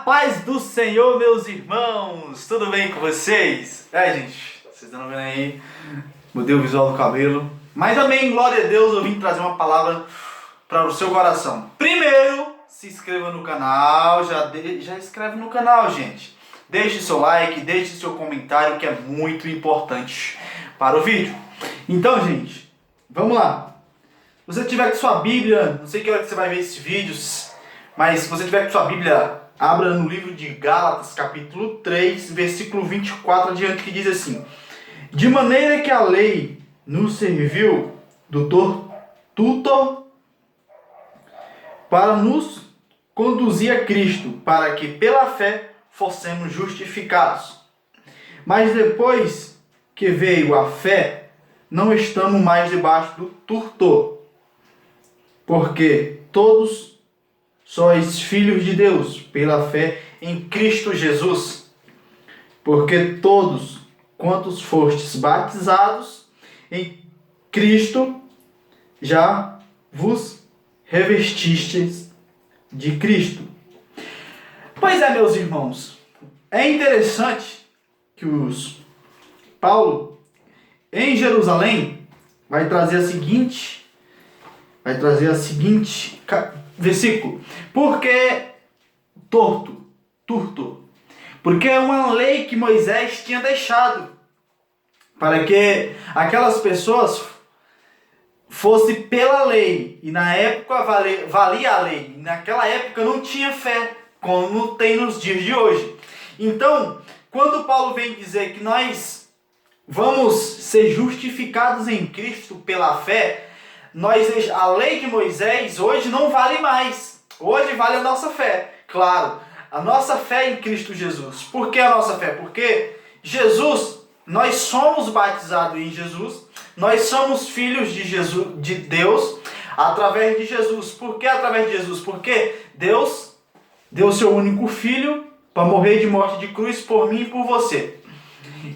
paz do Senhor, meus irmãos! Tudo bem com vocês? Gente, vocês estão vendo aí, mudei o visual do cabelo. Mas amém, glória a Deus, eu vim trazer uma palavra para o seu coração. Primeiro, se inscreva no canal, já inscreve no canal, gente. Deixe seu like, deixe seu comentário, que é muito importante para o vídeo. Então, gente, vamos lá. Se você tiver com sua Bíblia, não sei que hora que você vai ver esses vídeos, mas se você tiver com sua Bíblia, abra no livro de Gálatas, capítulo 3, versículo 24 adiante, que diz assim: de maneira que a lei nos serviu do tutor para nos conduzir a Cristo, para que pela fé fossemos justificados. Mas depois que veio a fé, não estamos mais debaixo do tutor, porque todos sois filhos de Deus pela fé em Cristo Jesus. Porque todos quantos fostes batizados em Cristo, já vos revestistes de Cristo. Pois é, meus irmãos, é interessante que Paulo, em Jerusalém, vai trazer a seguinte versículo. Porque porque é uma lei que Moisés tinha deixado para que aquelas pessoas fossem pela lei, e na época valia a lei, e naquela época não tinha fé, como tem nos dias de hoje. Então, quando Paulo vem dizer que nós vamos ser justificados em Cristo pela fé, a lei de Moisés hoje não vale mais. Hoje vale a nossa fé. Claro, a nossa fé em Cristo Jesus. Por que a nossa fé? Porque Jesus, nós somos batizados em Jesus, nós somos filhos de Deus através de Jesus. Por que através de Jesus? Porque Deus deu seu único filho para morrer de morte de cruz por mim e por você.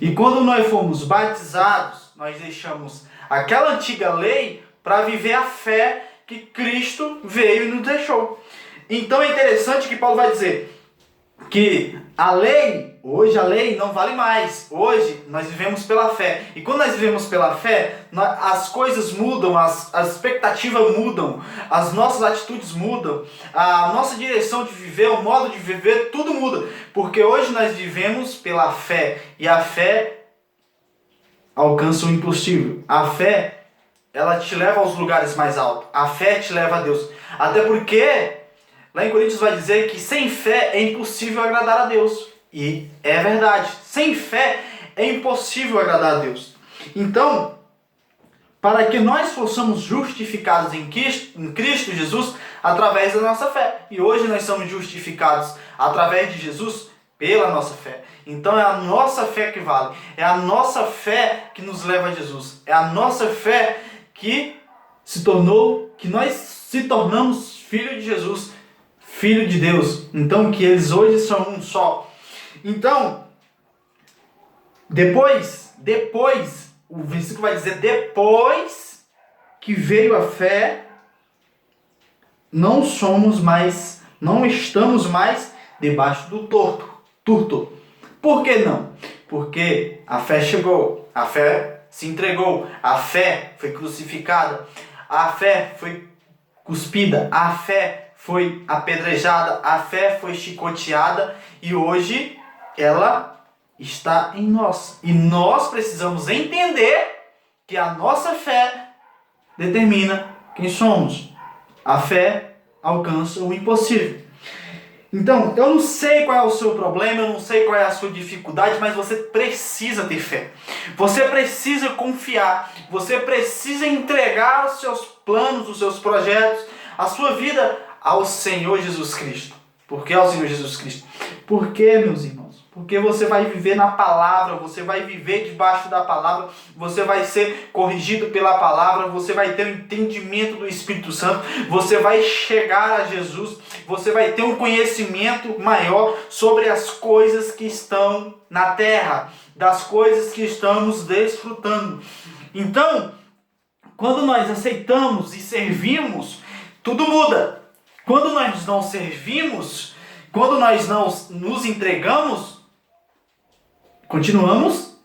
E quando nós fomos batizados, nós deixamos aquela antiga lei para viver a fé que Cristo veio e nos deixou. Então é interessante que Paulo vai dizer que hoje a lei não vale mais. Hoje nós vivemos pela fé. E quando nós vivemos pela fé, as coisas mudam, as expectativas mudam, as nossas atitudes mudam, a nossa direção de viver, o modo de viver, tudo muda. Porque hoje nós vivemos pela fé. E a fé alcança o impossível. A fé, ela te leva aos lugares mais altos. A fé te leva a Deus. Até porque lá em Coríntios vai dizer que sem fé é impossível agradar a Deus. E é verdade. Sem fé é impossível agradar a Deus. Então, para que nós possamos justificados em Cristo Jesus através da nossa fé. E hoje nós somos justificados através de Jesus pela nossa fé. Então é a nossa fé que vale. É a nossa fé que nos leva a Jesus. É a nossa fé que nós se tornamos filho de Jesus, filho de Deus. Então que eles hoje são um só. Então, depois, o versículo vai dizer, depois que veio a fé, não estamos mais debaixo do tutor. Por que não? Porque a fé chegou, a fé se entregou, a fé foi crucificada, a fé foi cuspida, a fé foi apedrejada, a fé foi chicoteada e hoje ela está em nós. E nós precisamos entender que a nossa fé determina quem somos. A fé alcança o impossível. Então, eu não sei qual é o seu problema, eu não sei qual é a sua dificuldade, mas você precisa ter fé. Você precisa confiar. Você precisa entregar os seus planos, os seus projetos, a sua vida ao Senhor Jesus Cristo. Por que ao Senhor Jesus Cristo? Por que, meus irmãos? Porque você vai viver na palavra, você vai viver debaixo da palavra, você vai ser corrigido pela palavra, você vai ter o entendimento do Espírito Santo, você vai chegar a Jesus, você vai ter um conhecimento maior sobre as coisas que estão na terra, das coisas que estamos desfrutando. Então, quando nós aceitamos e servimos, tudo muda. Quando nós não servimos, quando nós não nos entregamos, continuamos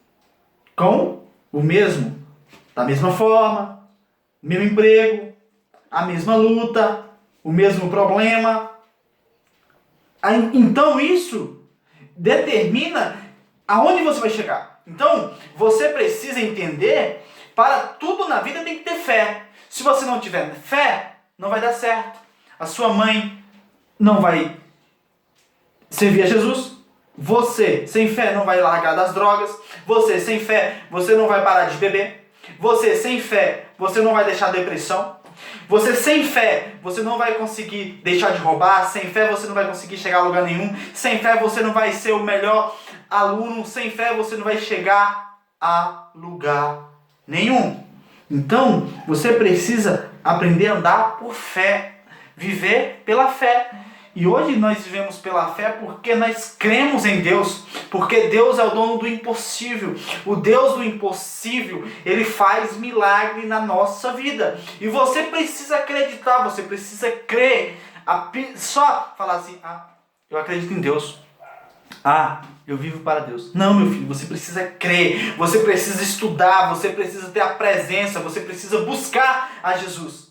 com o mesmo, da mesma forma, o mesmo emprego, a mesma luta, o mesmo problema. Então isso determina aonde você vai chegar. Então você precisa entender, para tudo na vida tem que ter fé. Se você não tiver fé, não vai dar certo. A sua mãe não vai servir a Jesus. Você, sem fé, não vai largar das drogas. Você, sem fé, você não vai parar de beber. Você, sem fé, você não vai deixar a depressão. Você, sem fé, você não vai conseguir deixar de roubar. Sem fé, você não vai conseguir chegar a lugar nenhum. Sem fé, você não vai ser o melhor aluno. Sem fé, você não vai chegar a lugar nenhum. Então, você precisa aprender a andar por fé. Viver pela fé. E hoje nós vivemos pela fé porque nós cremos em Deus, porque Deus é o dono do impossível. O Deus do impossível, Ele faz milagre na nossa vida. E você precisa acreditar, você precisa crer. Só falar assim, eu acredito em Deus. Eu vivo para Deus. Não, meu filho, você precisa crer, você precisa estudar, você precisa ter a presença, você precisa buscar a Jesus.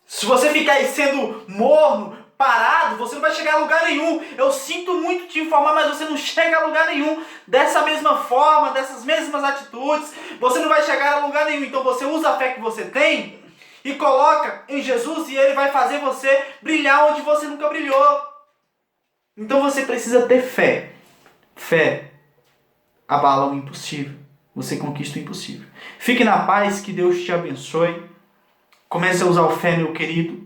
Se você ficar aí sendo morno, parado, você não vai chegar a lugar nenhum. Eu sinto muito te informar, mas você não chega a lugar nenhum. Dessa mesma forma, dessas mesmas atitudes, você não vai chegar a lugar nenhum. Então você usa a fé que você tem e coloca em Jesus, e Ele vai fazer você brilhar onde você nunca brilhou. Então você precisa ter fé. Fé abala o impossível. Você conquista o impossível. Fique na paz, que Deus te abençoe. Comece a usar o fé, meu querido.